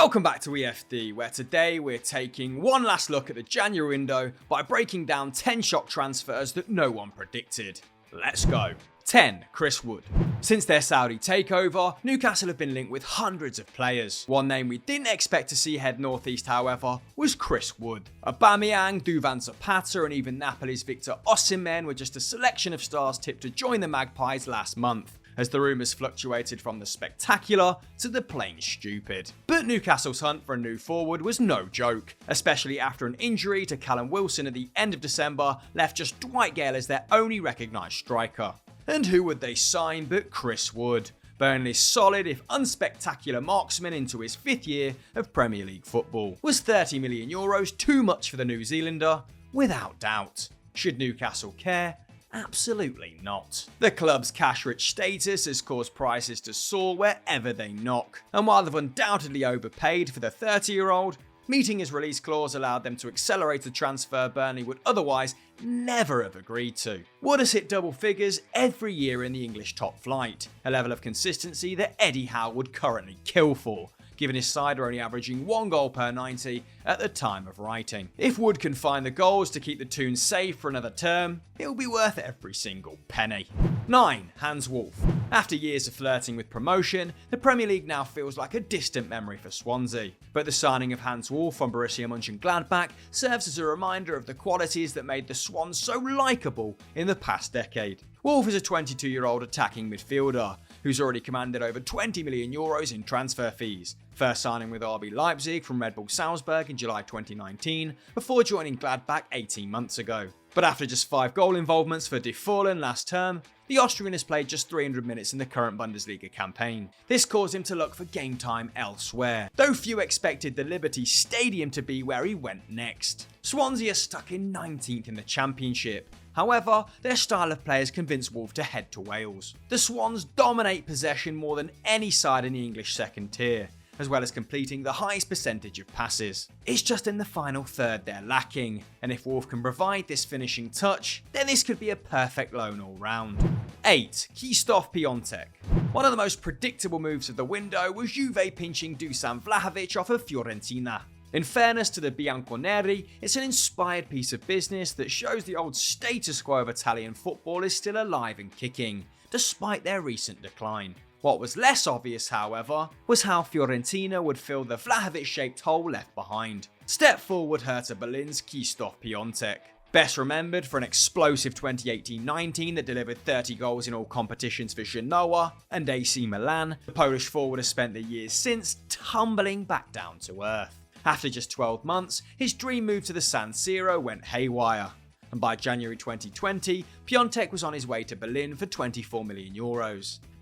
Welcome back to EFD, where today we're taking one last look at the January window by breaking down 10 shock transfers that no one predicted. Let's go. 10. Chris Wood. Since their Saudi takeover, Newcastle have been linked with hundreds of players. One name we didn't expect to see head northeast, however, was Chris Wood. Aubameyang, Duvan Zapata and even Napoli's Victor Osimhen were just a selection of stars tipped to join the Magpies last month, as the rumours fluctuated from the spectacular to the plain stupid. But Newcastle's hunt for a new forward was no joke, especially after an injury to Callum Wilson at the end of December left just Dwight Gale as their only recognised striker. And who would they sign but Chris Wood, Burnley's solid if unspectacular marksman into his 5th year of Premier League football. Was €30 million too much for the New Zealander? Without doubt. Should Newcastle care? Absolutely not. The club's cash-rich status has caused prices to soar wherever they knock, and while they've undoubtedly overpaid for the 30-year-old, meeting his release clause allowed them to accelerate a transfer Burnley would otherwise never have agreed to. Wood has hit double figures every year in the English top flight, a level of consistency that Eddie Howe would currently kill for, given his side are only averaging 1 goal per 90 at the time of writing. If Wood can find the goals to keep the Toons safe for another term, it'll be worth every single penny. 9. Hans Wolf. After years of flirting with promotion, the Premier League now feels like a distant memory for Swansea. But the signing of Hans Wolf from Borussia Mönchengladbach serves as a reminder of the qualities that made the Swans so likeable in the past decade. Wolf is a 22-year-old attacking midfielder who's already commanded over €20 million in transfer fees, first signing with RB Leipzig from Red Bull Salzburg in July 2019, before joining Gladbach 18 months ago. But after just 5 goal involvements for De Forlan last term, the Austrian has played just 300 minutes in the current Bundesliga campaign. This caused him to look for game time elsewhere, though few expected the Liberty Stadium to be where he went next. Swansea are stuck in 19th in the Championship. However, their style of play has convinced Wolf to head to Wales. The Swans dominate possession more than any side in the English second tier, as well as completing the highest percentage of passes. It's just in the final third they're lacking, and if Wolf can provide this finishing touch, then this could be a perfect loan all round. 8. Krzysztof Piątek. One of the most predictable moves of the window was Juve pinching Dusan Vlahovic off of Fiorentina. In fairness to the Bianconeri, it's an inspired piece of business that shows the old status quo of Italian football is still alive and kicking, despite their recent decline. What was less obvious, however, was how Fiorentina would fill the Vlahovic-shaped hole left behind. Step forward Hertha Berlin's Krzysztof Piątek. Best remembered for an explosive 2018-19 that delivered 30 goals in all competitions for Genoa and AC Milan, the Polish forward has spent the years since tumbling back down to earth. After just 12 months, his dream move to the San Siro went haywire, and by January 2020, Piątek was on his way to Berlin for €24 million.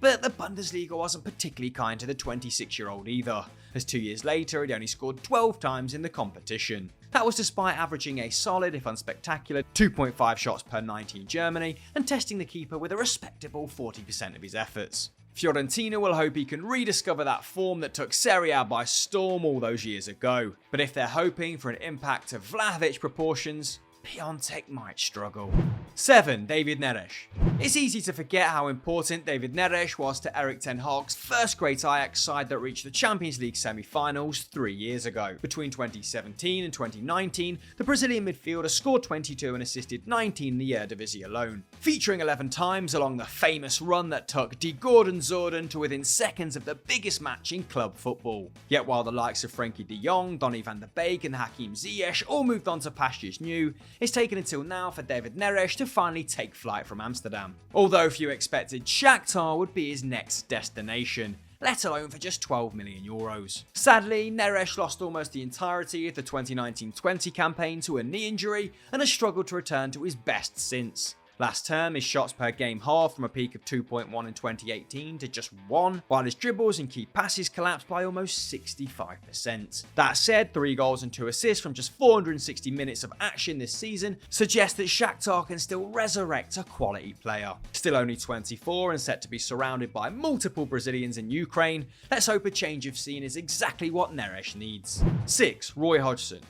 But the Bundesliga wasn't particularly kind to the 26-year-old either, as 2 years later he'd only scored 12 times in the competition. That was despite averaging a solid, if unspectacular, 2.5 shots per 90 in Germany and testing the keeper with a respectable 40% of his efforts. Fiorentina will hope he can rediscover that form that took Serie A by storm all those years ago. But if they're hoping for an impact of Vlahovic proportions, Piątek might struggle. 7. David Neres. It's easy to forget how important David Neres was to Erik ten Hag's first great Ajax side that reached the Champions League semi-finals 3 years ago. Between 2017 and 2019, the Brazilian midfielder scored 22 and assisted 19 in the Eredivisie alone, featuring 11 times along the famous run that took De Gordon Zordon to within seconds of the biggest match in club football. Yet while the likes of Frenkie de Jong, Donny van der Beek and Hakim Ziyech all moved on to pastures new, it's taken until now for David Neres to finally take flight from Amsterdam. Although few expected Shakhtar would be his next destination, let alone for just €12 million. Sadly, Neres lost almost the entirety of the 2019-20 campaign to a knee injury and has struggled to return to his best since. Last term, his shots per game halved from a peak of 2.1 in 2018 to just 1, while his dribbles and key passes collapsed by almost 65%. That said, 3 goals and 2 assists from just 460 minutes of action this season suggest that Shakhtar can still resurrect a quality player. Still only 24 and set to be surrounded by multiple Brazilians in Ukraine, let's hope a change of scene is exactly what Neres needs. 6. Roy Hodgson.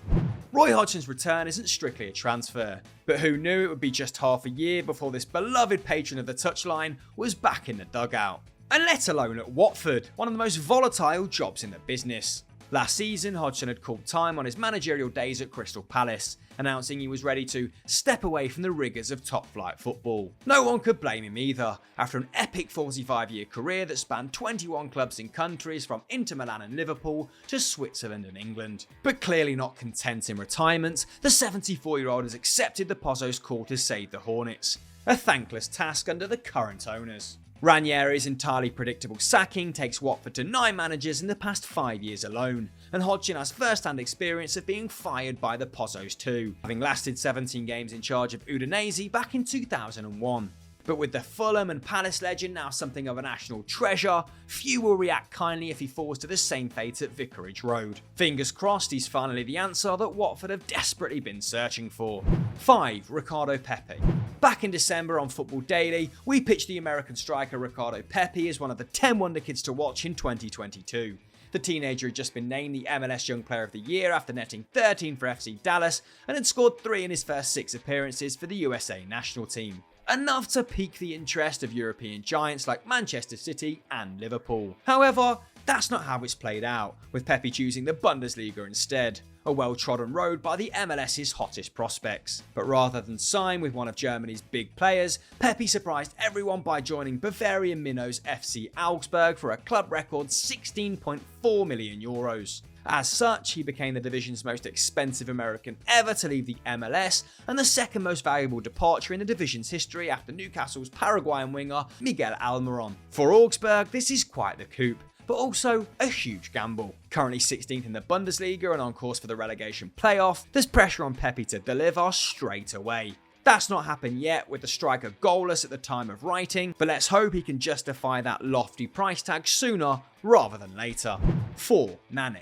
Roy Hodgson's return isn't strictly a transfer, but who knew it would be just half a year before this beloved patron of the touchline was back in the dugout. And let alone at Watford, one of the most volatile jobs in the business. Last season, Hodgson had called time on his managerial days at Crystal Palace, announcing he was ready to step away from the rigours of top-flight football. No one could blame him either, after an epic 45-year career that spanned 21 clubs in countries from Inter Milan and Liverpool to Switzerland and England. But clearly not content in retirement, the 74-year-old has accepted the Pozzo's call to save the Hornets, a thankless task under the current owners. Ranieri's entirely predictable sacking takes Watford to 9 managers in the past 5 years alone, and Hodgson has first-hand experience of being fired by the Pozzos too, having lasted 17 games in charge of Udinese back in 2001. But with the Fulham and Palace legend now something of a national treasure, few will react kindly if he falls to the same fate at Vicarage Road. Fingers crossed he's finally the answer that Watford have desperately been searching for. 5. Ricardo Pepi. Back in December on Football Daily, we pitched the American striker Ricardo Pepi as one of the 10 wonder kids to watch in 2022. The teenager had just been named the MLS Young Player of the Year after netting 13 for FC Dallas and had scored 3 in his first 6 appearances for the USA national team. Enough to pique the interest of European giants like Manchester City and Liverpool. However, that's not how it's played out, with Pepi choosing the Bundesliga instead, a well-trodden road by the MLS's hottest prospects. But rather than sign with one of Germany's big players, Pepi surprised everyone by joining Bavarian minnows FC Augsburg for a club record €16.4 million. As such, he became the division's most expensive American ever to leave the MLS and the second most valuable departure in the division's history after Newcastle's Paraguayan winger Miguel Almiron. For Augsburg, this is quite the coup, but also a huge gamble. Currently 16th in the Bundesliga and on course for the relegation playoff, there's pressure on Pepi to deliver straight away. That's not happened yet, with the striker goalless at the time of writing, but let's hope he can justify that lofty price tag sooner rather than later. 4. Nani.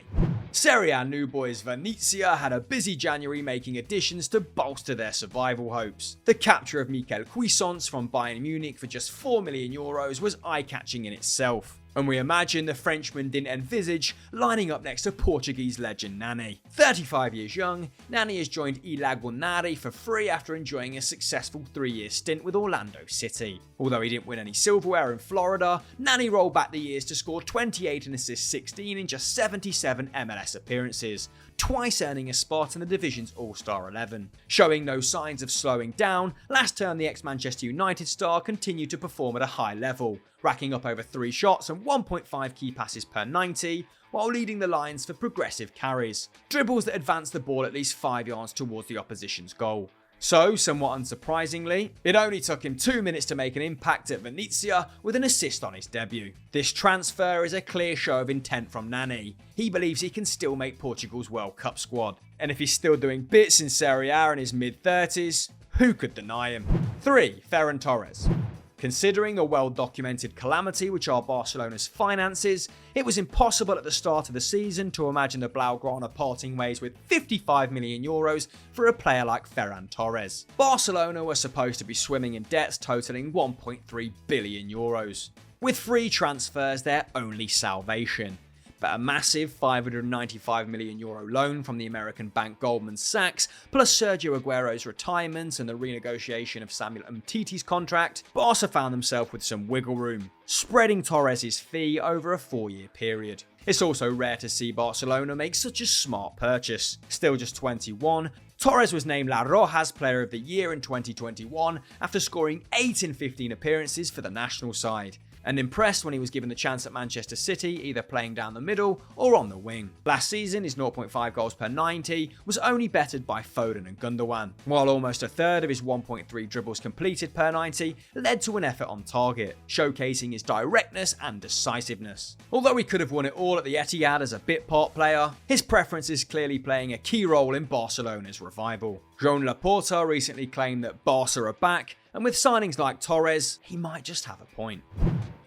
Serie A new boys Venezia had a busy January making additions to bolster their survival hopes. The capture of Mikel Cuisance from Bayern Munich for just €4 million was eye-catching in itself. And we imagine the Frenchman didn't envisage lining up next to Portuguese legend Nani. 35 years young, Nani has joined I Lagunari for free after enjoying a successful 3-year stint with Orlando City. Although he didn't win any silverware in Florida, Nani rolled back the years to score 28 and assist 16 in just 77 MLS appearances, twice earning a spot in the division's All-Star 11. Showing no signs of slowing down, last term the ex-Manchester United star continued to perform at a high level, racking up over 3 shots and 1.5 key passes per 90, while leading the lines for progressive carries, dribbles that advance the ball at least 5 yards towards the opposition's goal. So, somewhat unsurprisingly, it only took him 2 minutes to make an impact at Venezia with an assist on his debut. This transfer is a clear show of intent from Nani. He believes he can still make Portugal's World Cup squad. And if he's still doing bits in Serie A in his mid-30s, who could deny him? 3. Ferran Torres. Considering the well-documented calamity which are Barcelona's finances, it was impossible at the start of the season to imagine the Blaugrana parting ways with €55 million for a player like Ferran Torres. Barcelona were supposed to be swimming in debts totaling €1.3 billion, with free transfers their only salvation. But a massive €595 million loan from the American bank Goldman Sachs, plus Sergio Aguero's retirement and the renegotiation of Samuel Umtiti's contract, Barca found themselves with some wiggle room, spreading Torres' fee over a 4-year period. It's also rare to see Barcelona make such a smart purchase. Still just 21, Torres was named La Roja's Player of the Year in 2021 after scoring 8 in 15 appearances for the national side, and impressed when he was given the chance at Manchester City, either playing down the middle or on the wing. Last season, his 0.5 goals per 90 was only bettered by Foden and Gundogan, while almost a third of his 1.3 dribbles completed per 90 led to an effort on target, showcasing his directness and decisiveness. Although he could have won it all at the Etihad as a bit part player, his preference is clearly playing a key role in Barcelona's revival. Joan Laporta recently claimed that Barca are back, and with signings like Torres, he might just have a point.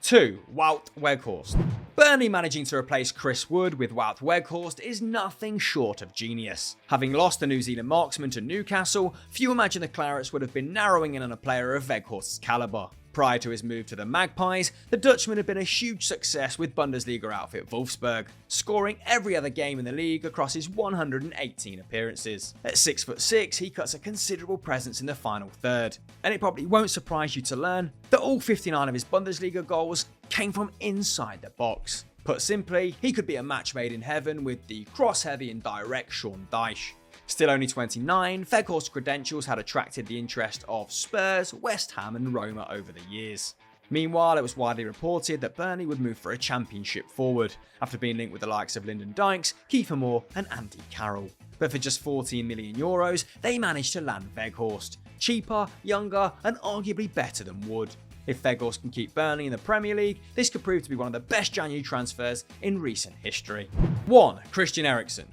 2. Wout Weghorst. Burnley managing to replace Chris Wood with Wout Weghorst is nothing short of genius. Having lost the New Zealand marksman to Newcastle, few imagine the Clarets would have been narrowing in on a player of Weghorst's calibre. Prior to his move to the Magpies, the Dutchman had been a huge success with Bundesliga outfit Wolfsburg, scoring every other game in the league across his 118 appearances. At 6'6", he cuts a considerable presence in the final third, and it probably won't surprise you to learn that all 59 of his Bundesliga goals came from inside the box. Put simply, he could be a match made in heaven with the cross-heavy and direct Sean Dyche. Still only 29, Weghorst's credentials had attracted the interest of Spurs, West Ham and Roma over the years. Meanwhile, it was widely reported that Burnley would move for a championship forward, after being linked with the likes of Lyndon Dykes, Kiefer Moore and Andy Carroll. But for just 14 million euros, they managed to land Weghorst. Cheaper, younger and arguably better than Wood. If Weghorst can keep Burnley in the Premier League, this could prove to be one of the best January transfers in recent history. 1. Christian Eriksen.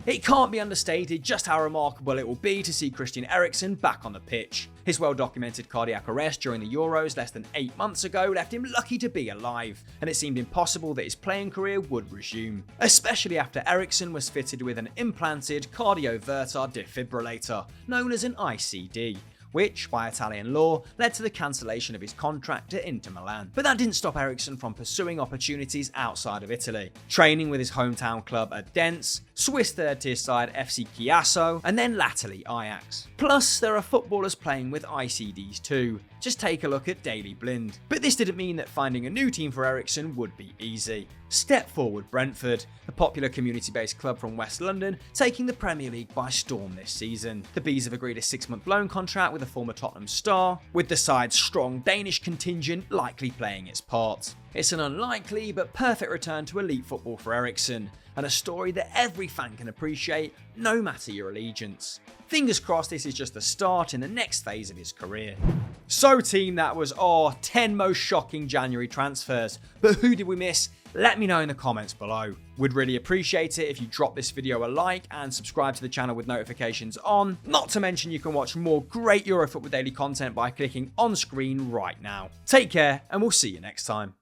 It can't be understated just how remarkable it will be to see Christian Eriksen back on the pitch. His well-documented cardiac arrest during the Euros less than 8 months ago left him lucky to be alive, and it seemed impossible that his playing career would resume, especially after Eriksen was fitted with an implanted cardioverter defibrillator, known as an ICD. Which, by Italian law, led to the cancellation of his contract at Inter Milan. But that didn't stop Eriksen from pursuing opportunities outside of Italy, training with his hometown club at Dens, Swiss third-tier side FC Chiasso, and then latterly Ajax. Plus, there are footballers playing with ICDs too. Just take a look at Daley Blind. But this didn't mean that finding a new team for Eriksen would be easy. Step forward Brentford, a popular community-based club from West London, taking the Premier League by storm this season. The Bees have agreed a 6-month loan contract with a former Tottenham star, with the side's strong Danish contingent likely playing its part. It's an unlikely but perfect return to elite football for Eriksen, and a story that every fan can appreciate, no matter your allegiance. Fingers crossed this is just the start in the next phase of his career. So team, that was our 10 most shocking January transfers, but who did we miss? Let me know in the comments below. Would really appreciate it if you drop this video a like and subscribe to the channel with notifications on. Not to mention you can watch more great Eurofootball Daily content by clicking on screen right now. Take care and we'll see you next time.